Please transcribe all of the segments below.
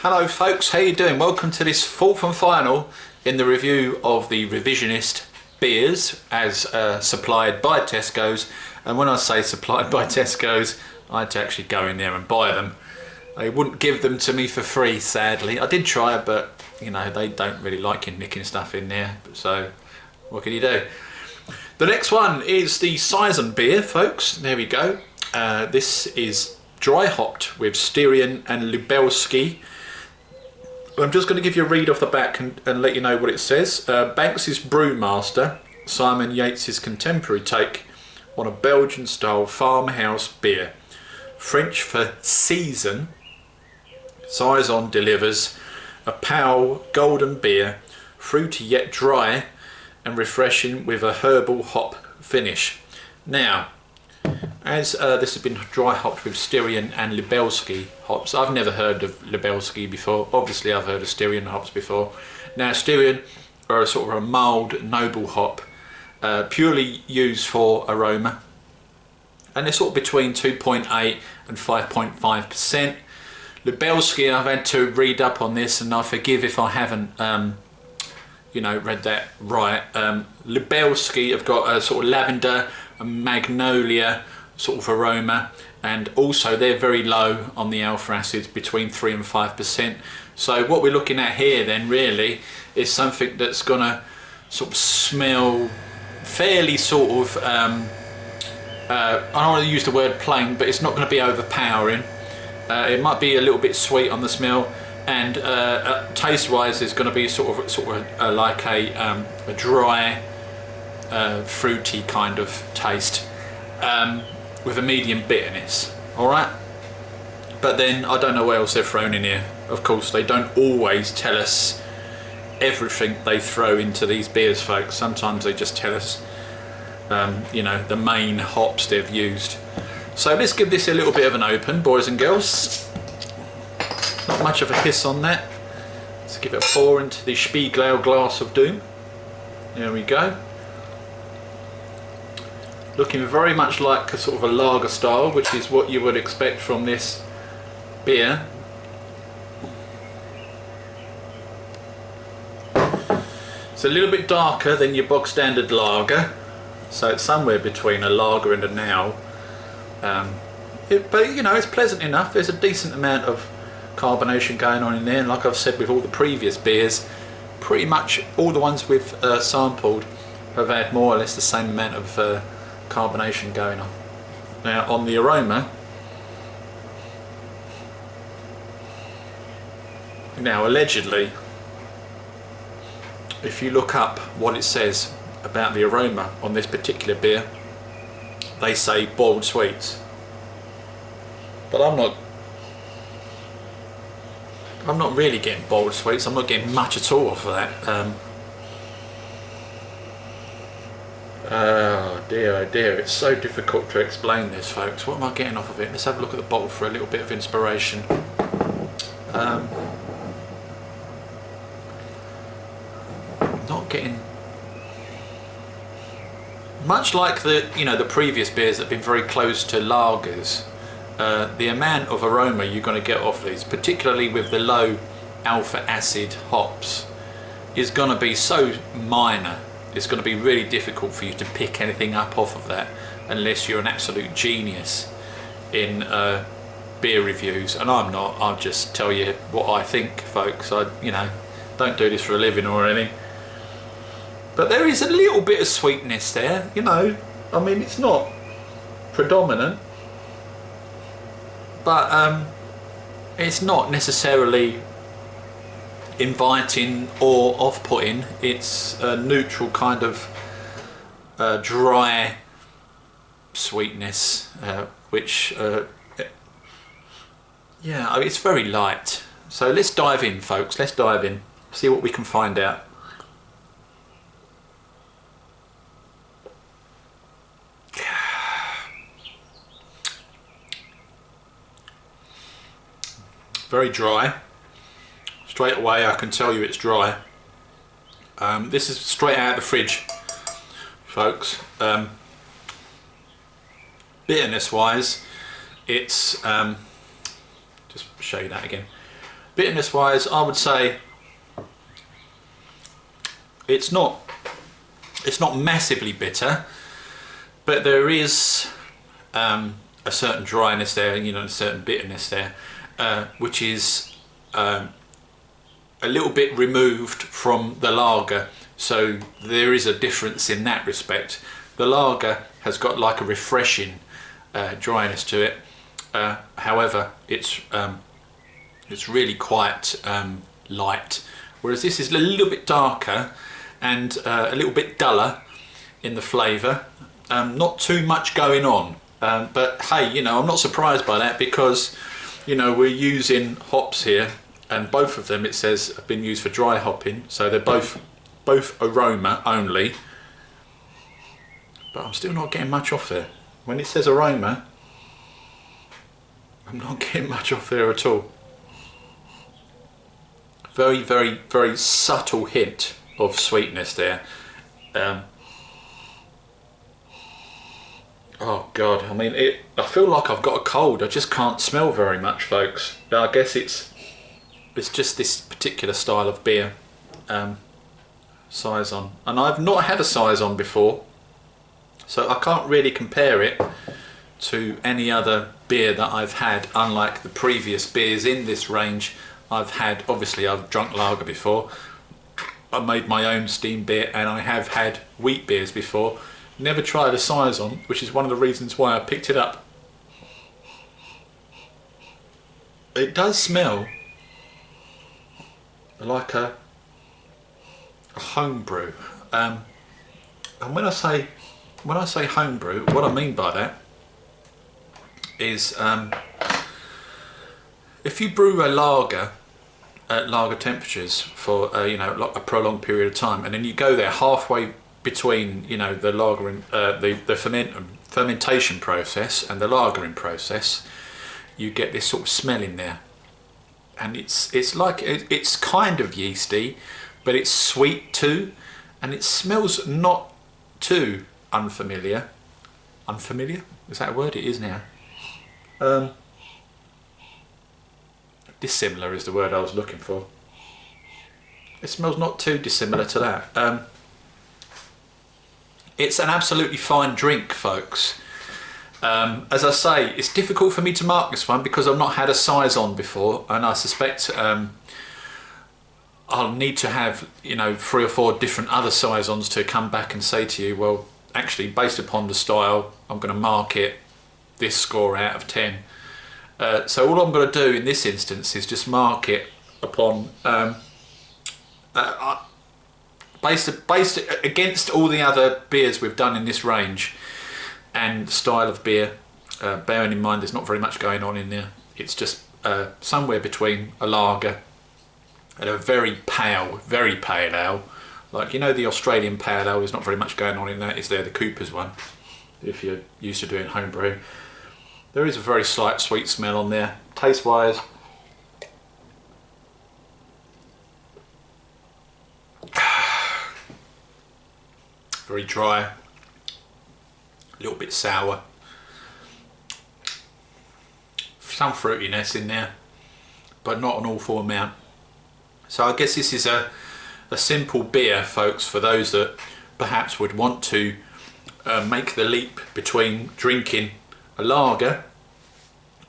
Hello folks, how you doing? Welcome to this fourth and final in the review of the Revisionist beers as supplied by Tesco's. And when I say supplied by Tesco's, I had to actually go in there and buy them. They wouldn't give them to me for free, sadly. I did try, but you know, they don't really like you nicking stuff in there, so what can you do? The next one is the Saison Beer, folks. There we go. This is dry hopped with Styrian and Lubelski. I'm just going to give you a read off the back and let you know what it says. Banks' brewmaster, Simon Yates' contemporary take on a Belgian-style farmhouse beer. French for season, Saison delivers a pale golden beer, fruity yet dry and refreshing with a herbal hop finish. Now, as this has been dry hopped with Styrian and Lubelski hops, I've never heard of Lubelski before. Obviously I've heard of Styrian hops before. Now Styrian are a sort of a mild noble hop, purely used for aroma, and they're sort of between 2.8 and 5.5%. Lubelski, I've had to read up on this, and I forgive if I haven't you know, read that right. Lubelski have got a sort of lavender and magnolia sort of aroma, and also they're very low on the alpha acids, between 3 and 5%. So what we're looking at here then really is something that's gonna sort of smell fairly sort of I don't want to use the word plain, but it's not going to be overpowering. It might be a little bit sweet on the smell, and taste wise it's going to be sort of like a dry fruity kind of taste, with a medium bitterness. All right, but then I don't know what else they've thrown in here. Of course they don't always tell us everything they throw into these beers, folks. Sometimes they just tell us you know, the main hops they've used. So let's give this a little bit of an open, boys and girls. Not much of a hiss on that. Let's give it a pour into the Spiegelau glass of doom. There we go. Looking very much like a sort of a lager style, which is what you would expect from this beer. It's a little bit darker than your bog standard lager, so it's somewhere between a lager and a now. But you know, it's pleasant enough. There's a decent amount of carbonation going on in there, and like I've said with all the previous beers, pretty much all the ones we've sampled have had more or less the same amount of carbonation going on. Now on the aroma, now allegedly, if you look up what it says about the aroma on this particular beer, they say boiled sweets, but I'm not really getting boiled sweets. I'm not getting much at all off of that. Oh dear, it's so difficult to explain this, folks. What am I getting off of it? Let's have a look at the bottle for a little bit of inspiration. Not getting much like the previous beers that have been very close to lagers. The amount of aroma you're going to get off these, particularly with the low alpha acid hops, is going to be so minor. It's going to be really difficult for you to pick anything up off of that unless you're an absolute genius in beer reviews, and I'm not. I'll just tell you what I think, folks. I don't do this for a living or anything. But there is a little bit of sweetness there, you know. I mean, it's not predominant, but it's not necessarily inviting or off-putting. It's a neutral kind of dry sweetness, which, yeah, it's very light. So let's dive in, folks. Let's dive in, see what we can find out. Very dry. Straight away I can tell you it's dry. This is straight out of the fridge, folks. Bitterness wise, it's just show you that again. Bitterness wise, I would say it's not massively bitter, but there is a certain dryness there, you know, a certain bitterness there, which is a little bit removed from the lager. So there is a difference in that respect. The lager has got like a refreshing dryness to it. However, it's really quite light, whereas this is a little bit darker and a little bit duller in the flavour. Not too much going on, but hey, you know, I'm not surprised by that, because you know, we're using hops here, and both of them, it says, have been used for dry hopping, so they're both aroma only. But I'm still not getting much off there. When it says aroma, I'm not getting much off there at all. Very, very, very subtle hint of sweetness there. Oh God, I mean, I feel like I've got a cold. I just can't smell very much, folks. I guess it's just this particular style of beer, Saison. And I've not had a Saison before, so I can't really compare it to any other beer that I've had, unlike the previous beers in this range I've had. Obviously, I've drunk lager before. I made my own steam beer, and I have had wheat beers before. Never tried a Saison, which is one of the reasons why I picked it up. It does smell like a homebrew, and when I say homebrew, what I mean by that is if you brew a lager at lager temperatures for you know, like a prolonged period of time, and then you go there halfway between, you know, the lager and the fermentation process and the lagering process, you get this sort of smell in there, and it's like it's kind of yeasty, but it's sweet too, and it smells not too unfamiliar. Unfamiliar? Is that a word? It is now. Dissimilar is the word I was looking for. It smells not too dissimilar to that. It's an absolutely fine drink, folks. As I say, it's difficult for me to mark this one because I've not had a Saison before, and I suspect I'll need to have, you know, 3 or 4 different other Saisons to come back and say to you, well, actually, based upon the style, I'm going to mark it this score out of 10. So all I'm going to do in this instance is just mark it upon based against all the other beers we've done in this range and style of beer. Bearing in mind there's not very much going on in there. It's just somewhere between a lager and a very pale ale. Like, you know, the Australian pale ale, there's not very much going on in that, is there? The Cooper's one, if you're used to doing homebrew. There is a very slight sweet smell on there. Taste wise, very dry, a little bit sour, some fruitiness in there, but not an awful amount. So I guess this is a simple beer, folks, for those that perhaps would want to make the leap between drinking a lager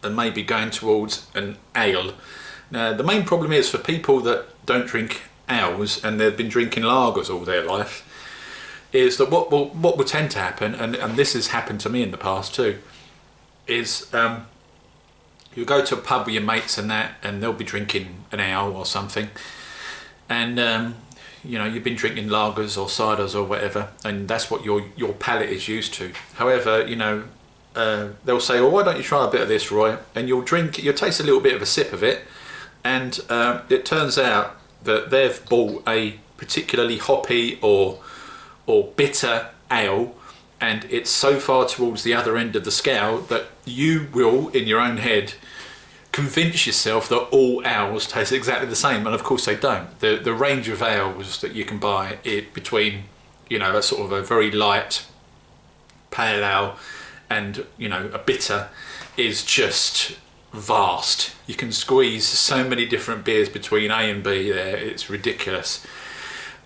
and maybe going towards an ale. Now, the main problem is for people that don't drink ales and they've been drinking lagers all their life, is that what will tend to happen, and this has happened to me in the past too, is you go to a pub with your mates and that, and they'll be drinking an ale or something, and you know, you've been drinking lagers or ciders or whatever, and that's what your palate is used to. However, you know, they'll say, well, why don't you try a bit of this, Roy? And you'll taste a little bit of a sip of it, and it turns out that they've bought a particularly hoppy or bitter ale, and it's so far towards the other end of the scale that you will, in your own head, convince yourself that all ales taste exactly the same, and of course they don't. The range of ales that you can buy between, you know, a sort of a very light pale ale and, you know, a bitter is just vast. You can squeeze so many different beers between A and B there, it's ridiculous.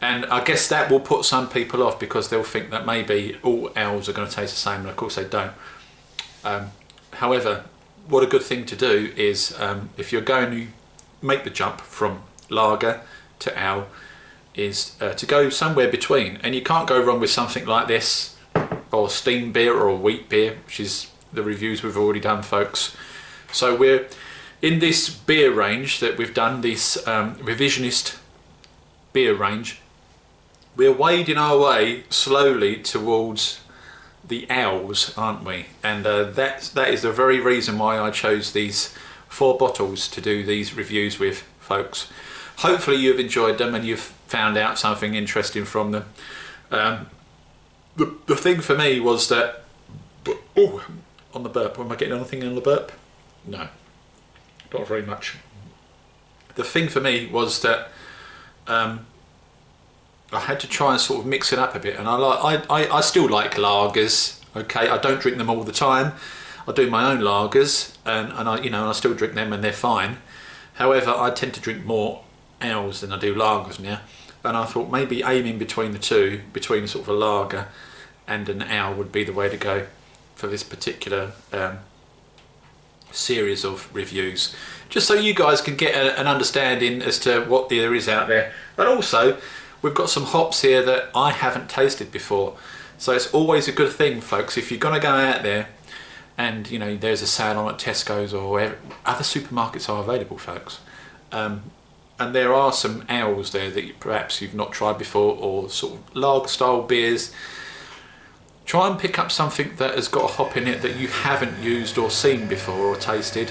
And I guess that will put some people off because they'll think that maybe all ales are going to taste the same, and of course they don't. However, what a good thing to do is, if you're going to make the jump from lager to ale, is to go somewhere between. And you can't go wrong with something like this, or steam beer, or wheat beer, which is the reviews we've already done, folks. So we're in this beer range that we've done, this revisionist beer range. We're wading our way slowly towards the ales, aren't we? And that is the very reason why I chose these 4 bottles to do these reviews with, folks. Hopefully you've enjoyed them and you've found out something interesting from them. The thing for me was that, oh, on the burp, am I getting anything on the burp? No, not very much. The thing for me was that I had to try and sort of mix it up a bit, and I still like lagers. Okay, I don't drink them all the time. I do my own lagers, and I still drink them, and they're fine. However, I tend to drink more ales than I do lagers now, and I thought maybe aiming between the two, between sort of a lager and an ale, would be the way to go for this particular series of reviews, just so you guys can get an understanding as to what there is out there. And also, we've got some hops here that I haven't tasted before, so it's always a good thing, folks, if you're going to go out there and there's a sale on at Tesco's or wherever, other supermarkets are available, folks, and there are some ales there that perhaps you've not tried before, or sort of lager style beers. Try and pick up something that has got a hop in it that you haven't used or seen before or tasted,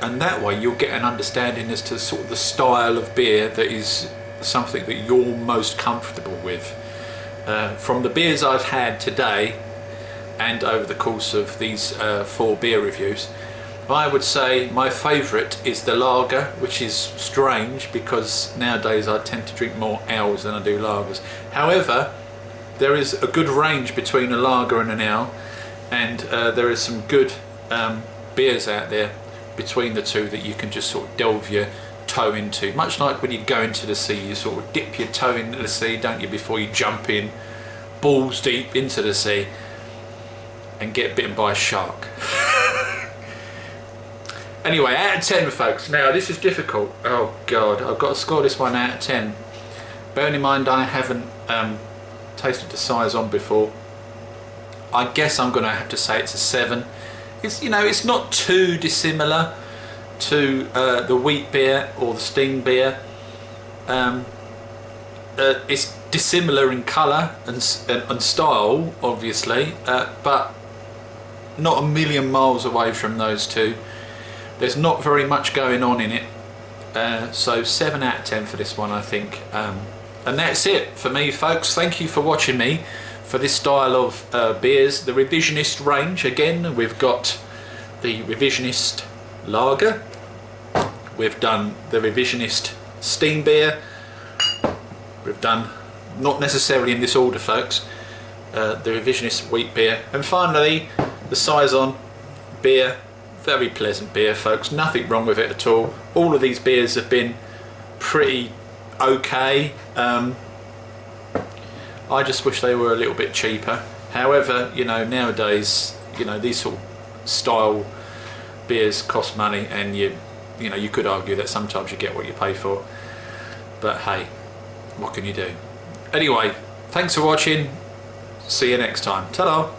and that way you'll get an understanding as to sort of the style of beer that is something that you're most comfortable with. From the beers I've had today and over the course of these 4 beer reviews, I would say my favourite is the lager, which is strange because nowadays I tend to drink more ales than I do lagers. However, there is a good range between a lager and an ale, and there is some good beers out there between the two that you can just sort of delve your toe into. Much like when you go into the sea, you sort of dip your toe into the sea, don't you, before you jump in balls deep into the sea and get bitten by a shark. Anyway, out of 10, folks. Now this is difficult. Oh god, I've got to score this one out of 10. Bearing in mind I haven't tasted the Saison before, I guess I'm going to have to say it's a 7. It's it's not too dissimilar to the wheat beer or the steam beer. It's dissimilar in colour and style, obviously, but not a million miles away from those two. There's not very much going on in it, so 7 out of 10 for this one, I think. And that's it for me, folks. Thank you for watching me for this style of beers, the Revisionist range. Again, we've got the Revisionist lager, we've done the Revisionist steam beer, we've done, not necessarily in this order, folks, the Revisionist wheat beer, and finally the Saison beer. Very pleasant beer, folks, nothing wrong with it at all. All of these beers have been pretty okay. I just wish they were a little bit cheaper. However, nowadays, these sort of style beers cost money, and you could argue that sometimes you get what you pay for, but hey, what can you do? Anyway, thanks for watching. See you next time. Ta-da.